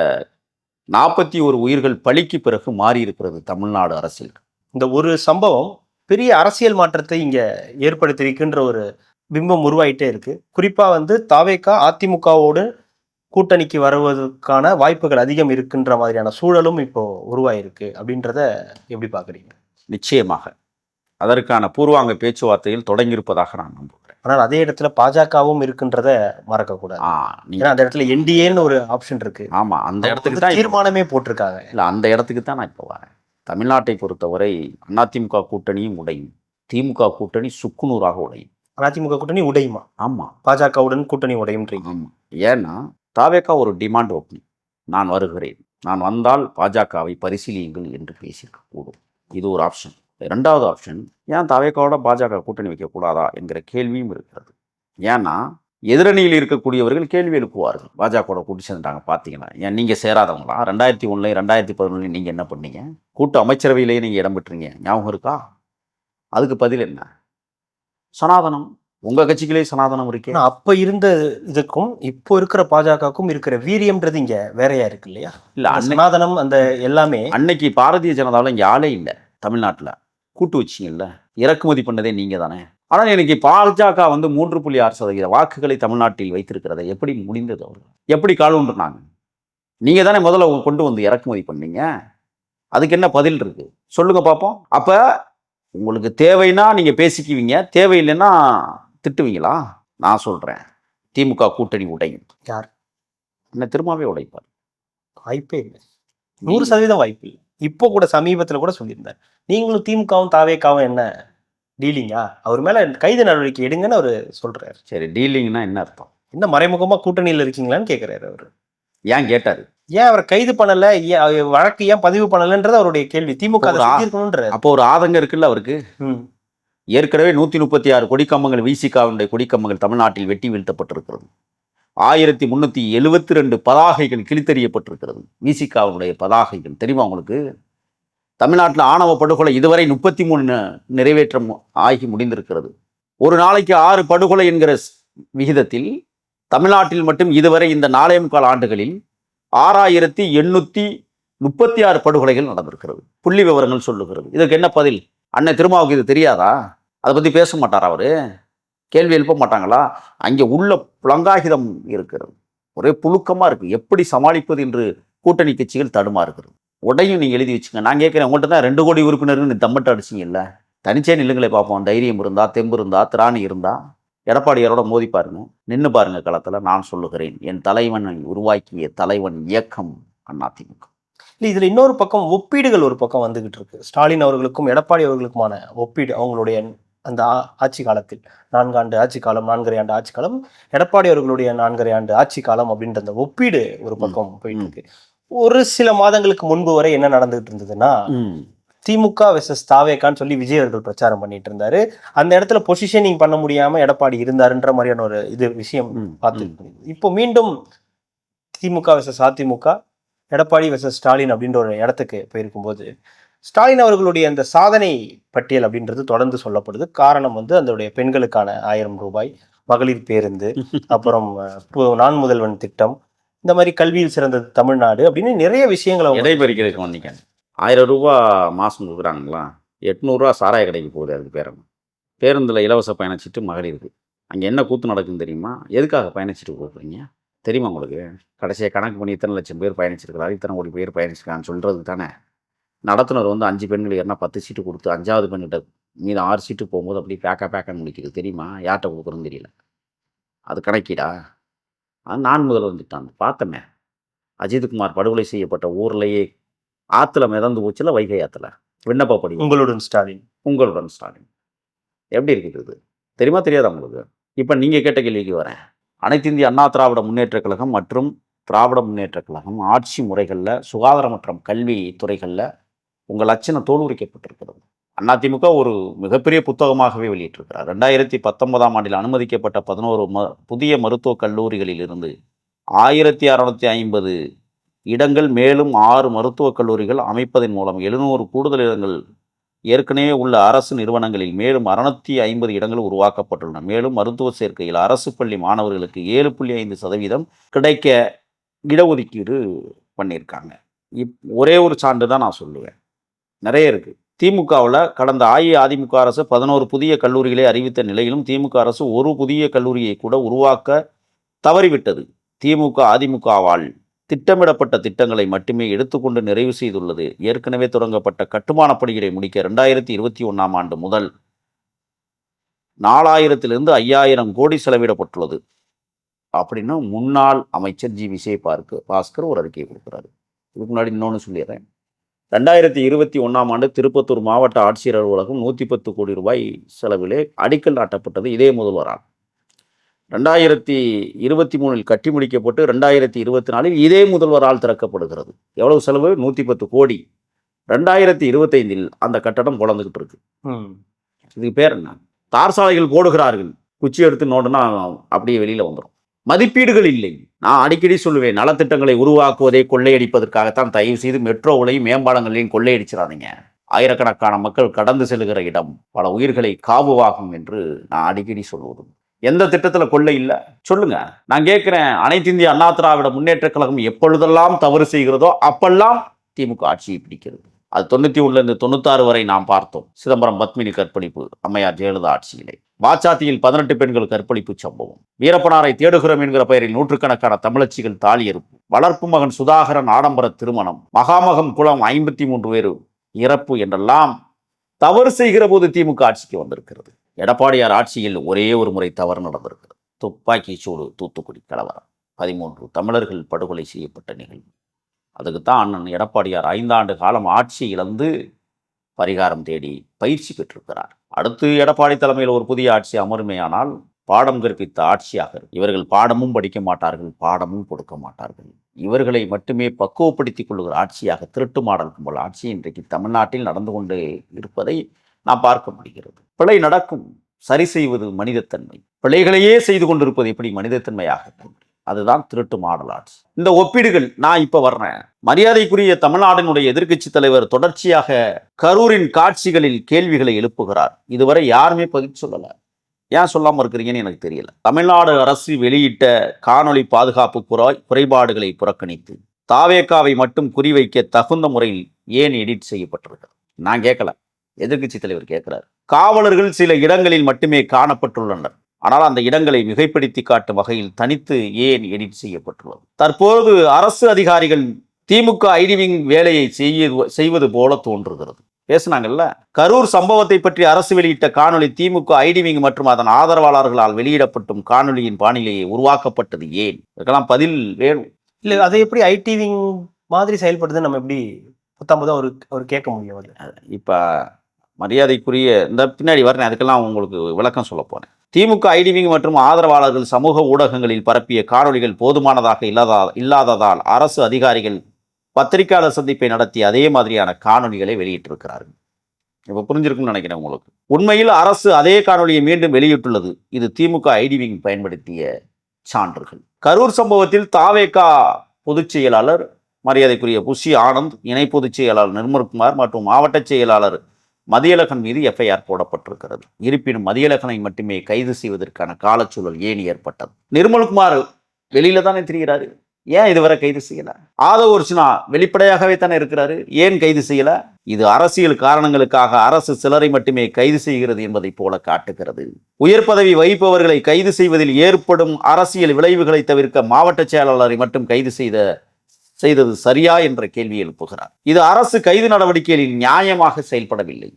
41 உயிர்கள் பலிக்கு பிறகு மாறி இருக்கிறது தமிழ்நாடு அரசியல். இந்த ஒரு சம்பவம் பெரிய அரசியல் மாற்றத்தை இங்க ஏற்படுத்தியிருக்குன்ற ஒரு பிம்பம் உருவாயிட்டே இருக்கு. குறிப்பா வந்து தாவேகா அதிமுகவோடு கூட்டணிக்கு வருவதற்கான வாய்ப்புகள் அதிகம் இருக்குன்ற மாதிரியான சூழலும் இப்போ உருவாயிருக்கு அப்படின்றத எப்படி பாக்குறீங்க? நிச்சயமாக அதற்கான பூர்வாங்க பேச்சுவார்த்தையில் தொடங்கியிருப்பதாக நான் நம்புகிறேன். ஆனால் அதே இடத்துல பாஜகவும் இருக்குன்றத மறக்கக்கூடாது. நீங்க ஏன்னா அந்த இடத்துல என்டிஏன்னு ஒரு ஆப்ஷன் இருக்கு. ஆமா, அந்த அவங்க இடத்துக்கு வந்து தான் தீர்மானமே போட்டிருக்காங்க. இல்லை, அந்த இடத்துக்கு தான் நான் இப்போ வரேன். தமிழ்நாட்டை பொறுத்தவரை அதிமுக கூட்டணியும் உடையும், திமுக கூட்டணி சுக்குநூறாக உடையும். அதிமுக கூட்டணி உடையுமா? ஆமா பாஜகவுடன் கூட்டணி உடையும்ன்றீங்க? ஆமா. ஏன்னா தாவேகா ஒரு டிமாண்ட் ஓப்பனிங், நான் வருகிறேன், நான் வந்தால் பாஜகவை பரிசீலியுங்கள் என்று பேசியிருக்க கூடும். இது ஒரு ஆப்ஷன். இரண்டாவது ஆப்ஷன், ஏன் தாவேகாவோட பாஜக கூட்டணி வைக்கக்கூடாதா என்கிற கேள்வியும் இருக்கிறது. ஏன்னா எதிரணியில் இருக்கக்கூடியவர்கள் கேள்வி எழுப்புவார்கள். பாஜகவோட கூட்டி சேர்ந்துட்டாங்க பார்த்தீங்கன்னா, ஏன் நீங்கள் சேராதவங்களா? 2001 2011 நீங்கள் என்ன பண்ணீங்க? கூட்டு அமைச்சரவையிலேயே நீங்கள் இடம் பெற்றீங்க, ஞாபகம் இருக்கா? அதுக்கு பதில் என்ன? சனாதனம். உங்கள் கட்சிகளே சனாதனம் இருக்கே. ஆனா அப்ப இருந்த இதுக்கும் இப்போ இருக்கிற பாஜகவுக்கும் இருக்கிற வீரியம்ன்றது இங்க வேறையா இருக்கு இல்லையா? இல்லை, அந்த சனாதனம் அந்த எல்லாமே அன்னைக்கு பாரதிய ஜனதாவில் இங்கே ஆளே இல்லை. தமிழ்நாட்டில் கூட்டு வச்சிங்கல்ல, இறக்குமதி பண்ணதே நீங்கள் தானே. ஆனால் இன்னைக்கு பாஜக வந்து 3.6% வாக்குகளை தமிழ்நாட்டில் வைத்திருக்கிறதை எப்படி முடிந்தது? அவர்கள் எப்படி கால் ஒன்றுனாங்க? நீங்கள் தானே முதல்ல கொண்டு வந்து இறக்குமதி பண்ணீங்க. அதுக்கு என்ன பதில் இருக்கு சொல்லுங்க பார்ப்போம். அப்போ உங்களுக்கு தேவைன்னா நீங்கள் பேசிக்குவீங்க, தேவையில்லைன்னா திட்டுவீங்களா? நான் சொல்கிறேன், திமுக கூட்டணி உடையும். யார் என்ன திரும்பவே உடைப்பார்? வாய்ப்பே இல்லை. 100% வாய்ப்பு இல்லை. இப்போ கூட சமீபத்துல கூட சொல்லியிருந்தார், நீங்களும் திமுகவும் தாவேகாவும் என்ன டீலிங்கா, அவர் மேல கைது நடவடிக்கை எடுங்கன்னு அவரு சொல்றாரு. சரி, டீலிங்னா என்ன அர்த்தம்? என்ன மறைமுகமா கூட்டணியில இருக்கீங்களான்னு கேட்கிறாரு அவரு. ஏன் கேட்டாரு? ஏன் அவரை கைது பண்ணல, வழக்கு ஏன் பதிவு பண்ணலன்றது அவருடைய கேள்வி. திமுக அதை செஞ்சிருக்கணும்ன்ற அப்போ ஒரு ஆதங்கம் இருக்குல்ல அவருக்கு. ஏற்கனவே 136 கொடிக்கம்பங்கள் விசிகாவுடைய கொடிக்கம்பங்கள் தமிழ்நாட்டில் வெட்டி வீழ்த்தப்பட்டிருக்கிறது. 1372 பதாகைகள் கிழித்தறியப்பட்டிருக்கிறது. விசிகாவுடைய பதாகைகள் தெரியுமா உங்களுக்கு? தமிழ்நாட்டில் ஆணவ படுகொலை இதுவரை 33 நிறைவேற்றம் ஆகி முடிந்திருக்கிறது. ஒரு நாளைக்கு 6 படுகொலை என்கிற விகிதத்தில் தமிழ்நாட்டில் மட்டும் இதுவரை இந்த 4.25 ஆண்டுகளில் 6836 படுகொலைகள் நடந்திருக்கிறது. புள்ளி விவரங்கள் சொல்லுகிறது. இதற்கு என்ன பதில்? அண்ணன் திருமாவுக்கு இது தெரியாதா? அதை பற்றி பேச மாட்டாரா? அவரு கேள்வி எழுப்ப மாட்டாங்களா? அங்கே உள்ள புலங்காகிதம் இருக்கிறது, ஒரே புழுக்கமாக இருக்குது. எப்படி சமாளிப்பது என்று கூட்டணி கட்சிகள் தடுமா இருக்கிறது. உடையும் நீங்கள் எழுதி வச்சுங்க. நான் கேட்குறேன், உங்கள்கிட்ட தான் 2 கோடி உறுப்பினர்கள் தம்பட்டு அடிச்சிங்கல்ல, தனிச்சே நில்லுங்களே பார்ப்போம். தைரியம் இருந்தா, தெம்பு இருந்தா, திராணி இருந்தா எடப்பாடியாரோட மோதி பாருங்க, நின்று பாருங்க களத்தில். நான் சொல்லுகிறேன், என் தலைவனை உருவாக்கிய தலைவன் இயக்கம் அதிமுக. இல்லை, இதுல இன்னொரு பக்கம் ஒப்பீடுகள் ஒரு பக்கம் வந்துகிட்டு இருக்கு. ஸ்டாலின் அவர்களுக்கும் எடப்பாடி அவர்களுக்குமான ஒப்பீடு, அவங்களுடைய அந்த ஆட்சி காலத்தில் 4 ஆண்டு ஆட்சி காலம், 4.5 ஆண்டு ஆட்சி காலம், எடப்பாடி அவர்களுடைய 4.5 ஆண்டு ஆட்சி காலம் அப்படின்ற அந்த ஒப்பீடு ஒரு பக்கம் போயிட்டு இருக்கு. ஒரு சில மாதங்களுக்கு முன்பு வரை என்ன நடந்துகிட்டு இருந்ததுன்னா, திமுக வெர்சஸ் தாவேகான்னு சொல்லி விஜய் அவர்கள் பிரச்சாரம் பண்ணிட்டு இருந்தாரு. அந்த இடத்துல பொசிஷனிங் பண்ண முடியாம எடப்பாடி இருந்தாருன்ற மாதிரியான ஒரு விஷயம் பார்த்து. இப்போ மீண்டும் திமுக வெர்சஸ் அதிமுக, எடப்பாடி வெர்சஸ் ஸ்டாலின் அப்படின்ற ஒரு இடத்துக்கு போயிருக்கும்போது, ஸ்டாலின் அவர்களுடைய அந்த சாதனை பட்டியல் அப்படின்றது தொடர்ந்து சொல்லப்படுது. காரணம் வந்து அதனுடைய பெண்களுக்கான 1000 ரூபாய், மகளிர் பேருந்து, அப்புறம் நான் முதல்வன் திட்டம், இந்த மாதிரி கல்வியில் சிறந்தது தமிழ்நாடு அப்படின்னு நிறைய விஷயங்களை இடைபெறிக்கிறதுக்கு வந்தீங்க. 1000 ரூபா மாதம் கொடுக்குறாங்களா? 800 ரூபா சாராய கடைக்கு போகுது. அதுக்கு பேருந்தில் இலவச பயணச்சீட்டு மகளிருக்கு. அங்கே என்ன கூத்து நடக்குன்னு தெரியுமா? எதுக்காக பயணச்சீட்டு கொடுக்குறீங்க தெரியுமா உங்களுக்கு? கடைசியாக கணக்கு பண்ணி இத்தனை லட்சம் பேர் பயணிச்சிருக்கிறாரு, இத்தனை கோடி பேர் பயணிச்சிருக்கான்னு சொல்கிறது தானே. நடத்துனர் வந்து 5 பெண்கள் ஏறினா 10 சீட்டு கொடுத்து 5வது பெண்கிட்ட மீது 6 சீட்டு போகும்போது அப்படி பேக்கான்னு முடிக்கிறது தெரியுமா? யார்கிட்ட கொடுக்குறதுன்னு தெரியல. அது கணக்கீடா? அது நான் முதல்வன் திட்டம் பார்த்தமே. அஜித்குமார் படுகொலை செய்யப்பட்ட ஊர்லேயே ஆற்றுல மிதந்து போச்சுல, வைகை ஆற்றுல. விண்ணப்பப்படி உங்களுடன் ஸ்டாலின் எப்படி இருக்குது தெரியுமா? தெரியாதா உங்களுக்கு? இப்போ நீங்கள் கேட்ட கேள்விக்கு வரேன். அனைத்து இந்திய அண்ணா திராவிட முன்னேற்றக் கழகம் மற்றும் திராவிட முன்னேற்றக் கழகம் ஆட்சி முறைகளில், சுகாதாரம் மற்றும் கல்வி துறைகளில் உங்கள் லட்சணம் தோலுரிக்கப்பட்டிருக்கிறது. அதிமுக ஒரு மிகப்பெரிய புத்தகமாகவே வெளியிட்டிருக்கிறார். 2019ஆம் ஆண்டில் அனுமதிக்கப்பட்ட 11 புதிய மருத்துவக் கல்லூரிகளில் இருந்து 1650 இடங்கள், மேலும் 6 மருத்துவக் கல்லூரிகள் அமைப்பதன் மூலம் 700 கூடுதல் இடங்கள் ஏற்கனவே உள்ள அரசு நிறுவனங்களில் மேலும் 650 இடங்கள் உருவாக்கப்பட்டுள்ளன. மேலும் மருத்துவ சேர்க்கையில் அரசு பள்ளி மாணவர்களுக்கு 7.5% கிடைக்க இடஒதுக்கீடு பண்ணியிருக்காங்க. ஒரே ஒரு சான்று தான் நான் சொல்லுவேன், நிறைய இருக்கு. திமுகவில் கடந்த அஇஅதிமுக அரசு 11 புதிய கல்லூரிகளை அறிவித்த நிலையிலும் திமுக அரசு ஒரு புதிய கல்லூரியை கூட உருவாக்க தவறிவிட்டது. திமுக அதிமுகவால் திட்டமிடப்பட்ட திட்டங்களை மட்டுமே எடுத்துக்கொண்டு நிறைவு செய்துள்ளது. ஏற்கனவே தொடங்கப்பட்ட கட்டுமான பணிகளை முடிக்க 2021ஆம் ஆண்டு முதல் 4000 5000 கோடி செலவிடப்பட்டுள்ளது அப்படின்னு முன்னாள் அமைச்சர் ஜி விஜயபாஸ்கர் ஒரு அறிக்கை கொடுக்குறாரு. இதுக்கு முன்னாடி இன்னொன்று சொல்லிடுறேன். 2021ஆம் ஆண்டு திருப்பத்தூர் மாவட்ட ஆட்சியர் அலுவலகம் 110 கோடி ரூபாய் செலவிலே அடிக்கல் நாட்டப்பட்டது இதே முதல்வரால். 2023இல் கட்டி முடிக்கப்பட்டு 2024இல் இதே முதல்வரால் திறக்கப்படுகிறது. எவ்வளவு செலவு? 110 கோடி. 2025இல் அந்த கட்டடம் குழந்துகிட்டு இருக்கு. இதுக்கு பேர் என்ன? தார் சாலைகள் போடுகிறார்கள், குச்சி எடுத்து நோண்டுனா அப்படியே வெளியில வந்துடும். மதிப்பீடுகள் இல்லை. நான் அடிக்கடி சொல்லுவேன், நலத்திட்டங்களை உருவாக்குவதை கொள்ளையடிப்பதற்காகத்தான். தயவு செய்து மெட்ரோவிலையும் மேம்பாலங்களையும் கொள்ளையடிச்சிடாதீங்க. ஆயிரக்கணக்கான மக்கள் கடந்து செல்கிற இடம் பல உயிர்களை காவுவாகும் என்று நான் அடிக்கடி சொல்வது. எந்த திட்டத்தில் கொள்ளை இல்லை சொல்லுங்க. நான் கேட்கிறேன், அனைத்து இந்திய அண்ணா திராவிட முன்னேற்ற கழகம் எப்பொழுதெல்லாம் தவறு செய்கிறதோ அப்பெல்லாம் திமுக ஆட்சியை பிடிக்கிறது. அது 91லிருந்து 96 வரை நாம் பார்த்தோம். சிதம்பரம் பத்மினி கற்பழிப்பு, அம்மையார் ஜெயலலிதா ஆட்சியிலே. வாச்சாத்தியில் 18 பெண்கள் கற்பழிப்பு சம்பவம், வீரப்பனாரை தேடுகிறோம் என்கிற பெயரில் நூற்றுக்கணக்கான தமிழச்சிகள் தாலியறுப்பு, வளர்ப்பு மகன் சுதாகரன் ஆடம்பர திருமணம், மகாமகம் குளம் 53 பேர் இறப்பு என்றெல்லாம் தவறு செய்கிற போது திமுக ஆட்சிக்கு வந்திருக்கிறது. எடப்பாடியார் ஆட்சியில் ஒரே ஒரு முறை தவறு நடந்திருக்கிறது. துப்பாக்கி சூடு தூத்துக்குடி கலவரம், 13 தமிழர்கள் படுகொலை செய்யப்பட்ட நிகழ்வு. அதுக்குத்தான் அண்ணன் எடப்பாடியார் 5 ஆண்டு காலம் ஆட்சி இழந்து பரிகாரம் தேடி பயிற்சி பெற்றிருக்கிறார். அடுத்து எடப்பாடி தலைமையில் ஒரு புதிய ஆட்சி அமர்மையானால் பாடம் கற்பித்த ஆட்சியாக. இவர்கள் பாடமும் படிக்க மாட்டார்கள், பாடமும் கொடுக்க மாட்டார்கள். இவர்களை மட்டுமே பக்குவப்படுத்திக் கொள்ளுகிற ஆட்சியாக, திருட்டு மாடல் கும்பல் ஆட்சி இன்றைக்கு தமிழ்நாட்டில் நடந்து கொண்டே இருப்பதை நாம் பார்க்க முடிகிறது. பிழை நடக்கும், சரி செய்வது மனிதத்தன்மை. பிழைகளையே செய்து கொண்டிருப்பது எப்படி மனிதத்தன்மையாக? அதுதான் திருட்டு மாடல் ஆட்சி. இந்த ஒப்பீடுகள் நான் இப்ப வர்றேன். மரியாதைக்குரிய தமிழ்நாட்டினுடைய எதிர்க்கட்சி தலைவர் தொடர்ச்சியாக கரூரின் காட்சிகளில் கேள்விகளை எழுப்புகிறார். இதுவரை யாருமே பதில் சொல்லல. ஏன் சொல்லாம இருக்கிறீங்கன்னு எனக்கு தெரியல. தமிழ்நாடு அரசு வெளியிட்ட காணொளி பாதுகாப்பு குறைபாடுகளை புறக்கணித்து தாவேகாவை மட்டும் குறிவைக்க தகுந்த முறையில் ஏன் எடிட் செய்யப்பட்டிருக்கிறது? நான் கேட்கல, எதிர்க்கட்சி தலைவர் கேட்கிறார். காவலர்கள் சில இடங்களில் மட்டுமே காணப்பட்டுள்ளனர், ஆனால் அந்த இடங்களை மிகைப்படுத்தி காட்டும் வகையில் தனித்து ஏன் எடிட் செய்யப்பட்டுள்ளது? தற்போது அரசு அதிகாரிகள் திமுக ஐடிவிங் வேலையை செய்வது போல தோன்றுகிறது. பேசினாங்கல்ல, கரூர் சம்பவத்தை பற்றி அரசு வெளியிட்ட காணொளி திமுக ஐடிவிங் மற்றும் அதன் ஆதரவாளர்களால் வெளியிடப்பட்டும் காணொலியின் பாணியிலேயே உருவாக்கப்பட்டது ஏன்? இதுக்கெல்லாம் பதில் வேணும். இல்லை, அதை எப்படி ஐடிவிங் மாதிரி செயல்படுது நம்ம எப்படி புத்தாம்பதான் ஒரு கேட்க முடியும்? இப்போ மரியாதைக்குரிய இந்த பின்னாடி வரேன், அதுக்கெல்லாம் உங்களுக்கு விளக்கம் சொல்ல போறேன். திமுக ஐடிவிங் மற்றும் ஆதரவாளர்கள் சமூக ஊடகங்களில் பரப்பிய காணொலிகள் போதுமானதாக இல்லாததால் அரசு அதிகாரிகள் பத்திரிகையாளர் சந்திப்பை நடத்தி அதே மாதிரியான காணொலிகளை வெளியிட்டிருக்கிறார்கள். இப்போ புரிஞ்சிருக்கும்னு நினைக்கிறேன் உங்களுக்கு. உண்மையில் அரசு அதே காணொலியை மீண்டும் வெளியிட்டுள்ளது. இது திமுக ஐடிவிங் பயன்படுத்திய சான்றுகள். கரூர் சம்பவத்தில் தாவேகா பொதுச் செயலாளர் மரியாதைக்குரிய புஷி ஆனந்த், இணை பொதுச் செயலாளர் நிர்மல்குமார் மற்றும் மாவட்ட செயலாளர் மதியழகன் மீது எஃப்ஐஆர் போடப்பட்டிருக்கிறது. இருப்பினும் மதியழகனை மட்டுமே கைது செய்வதற்கான காலச்சூழல் ஏன் ஏற்பட்டது? நிர்மல்குமார் வெளியில தானே தெரிகிறாரு, ஏன் இதுவரை கைது செய்யல? ஆதவ் அர்ஜுனா வெளிப்படையாகவே தானே இருக்கிறாரு, ஏன் கைது செய்யல? இது அரசியல் காரணங்களுக்காக அரசு சிலரை மட்டுமே கைது செய்கிறது என்பதை போல காட்டுகிறது. உயர் பதவி வகிப்பவர்களை கைது செய்வதில் ஏற்படும் அரசியல் விளைவுகளை தவிர்க்க மாவட்ட செயலாளரை மட்டும் கைது செய்தது சரியா என்ற கேள்வி எழுப்புகிறார். இது அரசு கைது நடவடிக்கைகளில் நியாயமாக செயல்படவில்லை.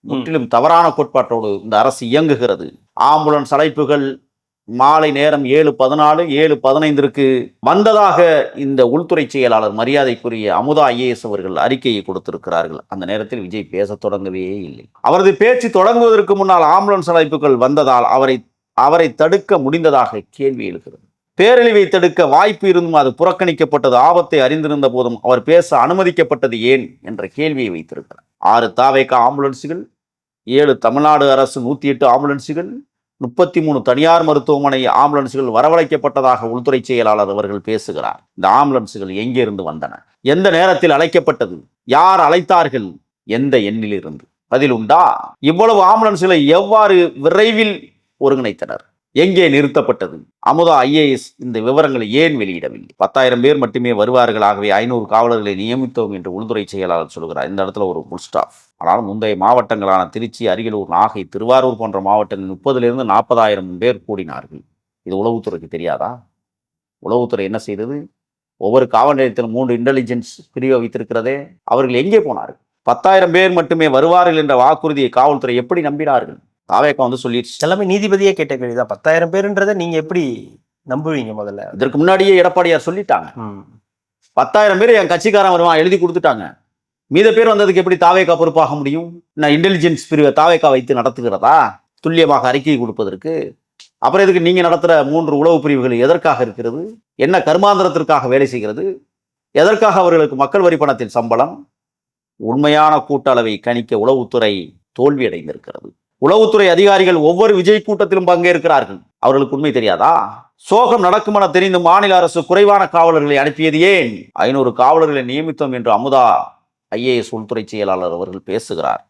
முற்றிலும் தவறான கோட்பாட்டோடு இந்த அரசு இயங்குகிறது. ஆம்புலன்ஸ் அழைப்புகள் மாலை நேரம் 7:14 7:15 வந்ததாக இந்த உள்துறை செயலாளர் மரியாதைக்குரிய அமுதா IAS அவர்கள் அறிக்கையை கொடுத்திருக்கிறார்கள். அந்த நேரத்தில் விஜய் பேச தொடங்கவே இல்லை. அவரது பேச்சு தொடங்குவதற்கு முன்னால் ஆம்புலன்ஸ் அழைப்புகள் வந்ததால் அவரை தடுக்க முடிந்ததாக கேள்வி எழுகிறது. பேரழிவை தடுக்க வாய்ப்பு இருந்தும் அது புறக்கணிக்கப்பட்டது. ஆபத்தை அறிந்திருந்த போதும் அவர் பேச அனுமதிக்கப்பட்டது ஏன் என்ற கேள்வியை வைத்திருக்கிறார். 6 தாவேகா ஆம்புலன்ஸுகள் 7 தமிழ்நாடு அரசு 108 ஆம்புலன்ஸுகள், 33 தனியார் மருத்துவமனை ஆம்புலன்ஸுகள் வரவழைக்கப்பட்டதாக உள்துறை செயலாளர் அவர்கள் பேசுகிறார். இந்த ஆம்புலன்ஸுகள் எங்கே இருந்து வந்தன? எந்த நேரத்தில் அழைக்கப்பட்டது? யார் அழைத்தார்கள்? எந்த எண்ணிலிருந்து? பதில் உண்டா? இவ்வளவு ஆம்புலன்ஸ்களை எவ்வாறு விரைவில் ஒருங்கிணைத்தனர்? எங்கே நிறுத்தப்பட்டது? அமுதா ஐஏஎஸ் இந்த விவரங்களை ஏன் வெளியிடவில்லை? 10,000 பேர் மட்டுமே வருவார்களாகவே 500 காவலர்களை நியமித்தோம் என்று உள்துறை செயலாளர் சொல்கிறார். இந்த இடத்துல ஒரு புல் ஸ்டாப். ஆனால் முந்தைய மாவட்டங்களான திருச்சி, அரியலூர், நாகை, திருவாரூர் போன்ற மாவட்டங்கள் 30,000 40,000 பேர் கூடினார்கள். இது உளவுத்துறைக்கு தெரியாதா? உளவுத்துறை என்ன செய்தது? ஒவ்வொரு காவல் நிலையத்திலும் 3 இன்டெலிஜென்ஸ் பிரிவை வைத்திருக்கிறதே. அவர்கள் எங்கே போனார்கள்? 10,000 பேர் மட்டுமே வருவார்கள் என்ற வாக்குறுதியை காவல்துறை எப்படி நம்பினார்கள்? தாவேக்கா வந்து சொல்லிடுச்சு. எல்லாமே நீதிபதியே கேட்ட கேள்விதான். 10,000 பேருன்றதை நீங்க எப்படி நம்புவீங்க? முதல்ல இதற்கு முன்னாடியே எடப்பாடியார் சொல்லிட்டாங்க. 10,000 பேர் என் கட்சிக்காரன் வருவான் எழுதி கொடுத்துட்டாங்க. மீத பேர் வந்ததுக்கு எப்படி தாவேக்கா பொறுப்பாக முடியும்? நான் இன்டெலிஜென்ஸ் பிரிவை தாவேக்கா வைத்து நடத்துகிறதா துல்லியமாக அறிக்கை கொடுப்பதற்கு? அப்புறம் இதுக்கு நீங்க நடத்துற 3 உளவு பிரிவுகள் எதற்காக இருக்கிறது? என்ன கர்மாந்திரத்திற்காக வேலை செய்கிறது? எதற்காக அவர்களுக்கு மக்கள் வரி பணத்தில் சம்பளம்? உண்மையான கூட்டளவை கணிக்க உளவுத்துறை தோல்வியடைந்திருக்கிறது. உளவுத்துறை அதிகாரிகள் ஒவ்வொரு விஜய் கூட்டத்திலும் பங்கேற்கிறார்கள். அவர்களுக்கு உண்மை தெரியாதா? சோகம் நடக்கும் என தெரிந்து மாநில அரசு குறைவான காவலர்களை அனுப்பியது ஏன்? 500 காவலர்களை நியமித்தோம் என்று அமுதா ஐஏஎஸ் உள்துறை செயலாளர் அவர்கள் பேசுகிறார்.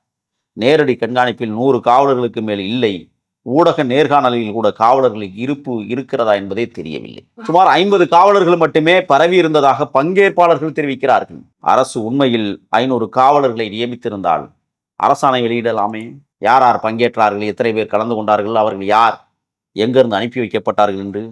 நேரடி கண்காணிப்பில் 100 காவலர்களுக்கு மேல் இல்லை. ஊடக நேர்காணலில் கூட காவலர்களுக்கு இருப்பு இருக்கிறதா என்பதே தெரியவில்லை. சுமார் 50 காவலர்கள் மட்டுமே பரவி இருந்ததாக பங்கேற்பாளர்கள் தெரிவிக்கிறார்கள். அரசு உண்மையில் 500 காவலர்களை நியமித்திருந்தால் அரசாணை வெளியிடலாமே. யார் யார் பங்கேற்றார்கள், எத்தனை பேர் கலந்து கொண்டார்கள், அவர்கள் யார், எங்கிருந்து அனுப்பி வைக்கப்பட்டார்கள் என்று.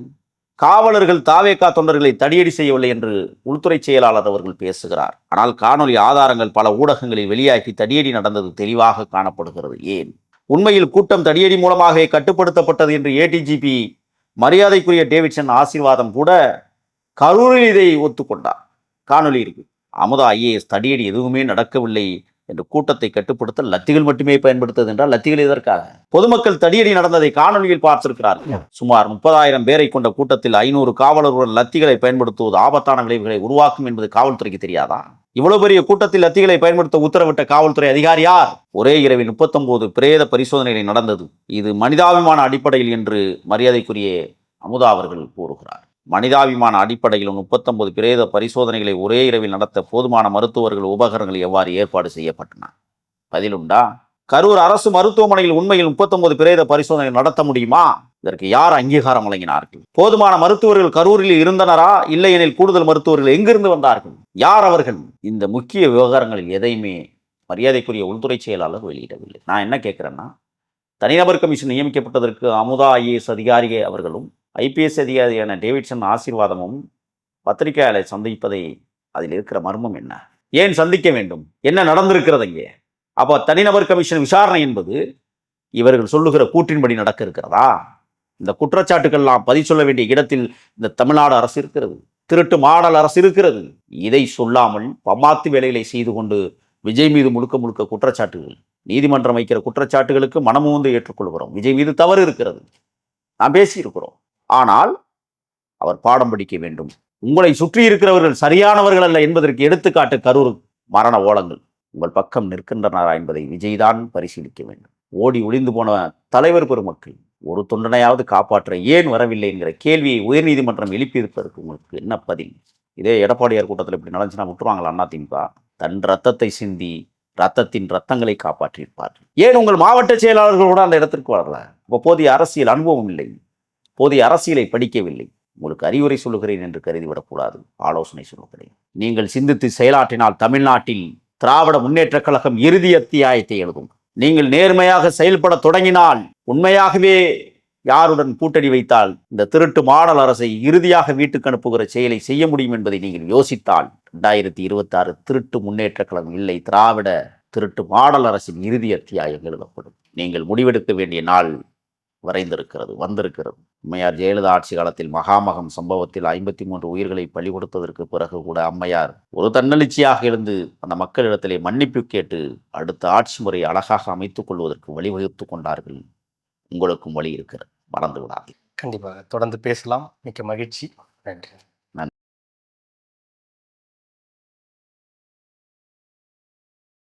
காவலர்கள் தாவேக்கா தொண்டர்களை தடியடி செய்யவில்லை என்று உள்துறை செயலாளர் அவர்கள் பேசுகிறார். ஆனால் காணொலி ஆதாரங்கள் பல ஊடகங்களில் வெளியாகி தடியடி நடந்தது தெளிவாக காணப்படுகிறது. ஏன்? உண்மையில் கூட்டம் தடியடி மூலமாகவே கட்டுப்படுத்தப்பட்டது என்று ஏடிஜிபி மரியாதைக்குரிய டேவிட்சன் ஆசீர்வாதம் கூட கரூரில் இதை ஒத்துக்கொண்டார். காணொலி இருக்கு. அமுதா ஐஏஎஸ் தடியடி எதுவுமே நடக்கவில்லை என்று கூட்டத்தை கட்டுப்படுத்த லத்திகள் மட்டுமே பயன்படுத்தது என்றால் லத்திகள் எதற்காக? பொதுமக்கள் தடியடி நடந்ததை காணொலியில் பார்த்திருக்கிறார்கள். சுமார் 30,000 பேரை கொண்ட கூட்டத்தில் 500 காவலர்களுடன் லத்திகளை பயன்படுத்துவது ஆபத்தான விளைவுகளை உருவாக்கும் என்பது காவல்துறைக்கு தெரியாதா? இவ்வளவு பெரிய கூட்டத்தில் லத்திகளை பயன்படுத்த உத்தரவிட்ட காவல்துறை அதிகாரி யார்? ஒரே இரவில் 39 பிரேத பரிசோதனைகள் நடந்தது. இது மனிதாபிமான அடிப்படையில் என்று மரியாதைக்குரிய அமுதா அவர்கள் கூறுகிறார். மனிதாபிமான அடிப்படையில் 39 பிரேத பரிசோதனைகளை ஒரே இரவில் நடத்த போதுமான மருத்துவர்கள் உபகரணங்கள் எவ்வாறு ஏற்பாடு செய்யப்பட்டன? பதிலுண்டா? கரூர் அரசு மருத்துவமனையில் உண்மையில் 39 பிரேத பரிசோதனை நடத்த முடியுமா? இதற்கு யார் அங்கீகாரம் வழங்கினார்கள்? போதுமான மருத்துவர்கள் கரூரில் இருந்தனரா? இல்லை எனில் கூடுதல் மருத்துவர்கள் எங்கிருந்து வந்தார்கள்? யார் அவர்கள்? இந்த முக்கிய விவகாரங்களில் எதையுமே மரியாதைக்குரிய உள்துறை செயலாளர் வெளியிடவில்லை. நான் என்ன கேட்கிறேன்னா, தனிநபர் கமிஷன் நியமிக்கப்பட்டதற்கு அமுதா ஐஏஎஸ் அதிகாரி அவர்களும் ஐபிஎஸ் அதிகாரியான டேவிட்சன் ஆசீர்வாதமும் பத்திரிகையாளரை சந்திப்பதை அதில் இருக்கிற மர்மம் என்ன? ஏன் சந்திக்க வேண்டும்? என்ன நடந்திருக்கிறது இங்கே? அப்போ தனிநபர் கமிஷன் விசாரணை என்பது இவர்கள் சொல்லுகிற கூற்றின்படி நடக்க இருக்கிறதா? இந்த குற்றச்சாட்டுக்கள்லாம் பதில் சொல்ல வேண்டிய இடத்தில் இந்த தமிழ்நாடு அரசு இருக்கிறது, திருட்டு மாடல் அரசு இருக்கிறது. இதை சொல்லாமல் பம்மாத்து வேலைகளை செய்து கொண்டு விஜய் மீது முழுக்க முழுக்க குற்றச்சாட்டுகள், நீதிமன்றம் வைக்கிற குற்றச்சாட்டுகளுக்கு மனமும் வந்து ஏற்றுக்கொள்கிறோம். விஜய் மீது தவறு இருக்கிறது, நாம் பேசியிருக்கிறோம். ஆனால் அவர் பாடம் படிக்க வேண்டும். உங்களை சுற்றி இருக்கிறவர்கள் சரியானவர்கள் அல்ல என்பதற்கு எடுத்துக்காட்டு கரூர் மரண ஓலங்கள். உங்கள் பக்கம் நிற்கின்றனரா என்பதை விஜய் தான் பரிசீலிக்க வேண்டும். ஓடி ஒளிந்து போன தலைவர் பெருமக்கள் ஒரு தொண்டனையாவது காப்பாற்ற ஏன் வரவில்லை என்கிற கேள்வியை உயர்நீதிமன்றம் எழுப்பியிருப்பதற்கு உங்களுக்கு என்ன பதில்? இதே எடப்பாடியார் கூட்டத்தில் இப்படி நடந்துச்சுன்னா விட்டுருவாங்களா அதிமுக? தன் ரத்தத்தை சிந்தி ரத்தத்தின் ரத்தங்களை காப்பாற்றியிருப்பார்கள். ஏன் உங்கள் மாவட்ட செயலாளர்கள் கூட அந்த இடத்திற்கு வரல? இப்போ போதிய அரசியல் அனுபவம் இல்லை, போதிய அரசியலை படிக்கவில்லை. உங்களுக்கு அறிவுரை சொல்லுகிறேன் என்று கருதிவிடக்கூடாது, ஆலோசனை சொல்லுகிறேன். நீங்கள் சிந்தித்து செயலாற்றினால் தமிழ்நாட்டில் திராவிட முன்னேற்ற கழகம் இறுதி அத்தியாயத்தை எழுதும். நீங்கள் நேர்மையாக செயல்பட தொடங்கினால், உண்மையாகவே யாருடன் கூட்டணி வைத்தால் இந்த திருட்டு மாடல் அரசை இறுதியாக வீட்டுக்கு அனுப்புகிற செயலை செய்ய முடியும் என்பதை நீங்கள் யோசித்தால் 2026 திருட்டு முன்னேற்ற கழகம் இல்லை, திராவிட திருட்டு மாடல் அரசின் இறுதி அத்தியாயம் எழுதப்படும். நீங்கள் முடிவெடுக்க வேண்டிய நாள் வரைந்திருக்கிறது, வந்திருக்கிறது. அம்மையார் ஜெயலலிதா ஆட்சி காலத்தில் மகாமகம் சம்பவத்தில் 53 உயிர்களை பலி கொடுத்ததற்கு பிறகு கூட அம்மையார் ஒரு தன்னெழுச்சியாக எழுந்து அந்த மக்களிடத்திலே மன்னிப்பு கேட்டு அடுத்த ஆட்சி முறை அழகாக அமைத்துக் கொள்வதற்கு வழிவகுத்து கொண்டார்கள். உங்களுக்கும் வழி இருக்கிறது, மறந்து விடாது. கண்டிப்பாக தொடர்ந்து பேசலாம். மிக்க மகிழ்ச்சி. நன்றி.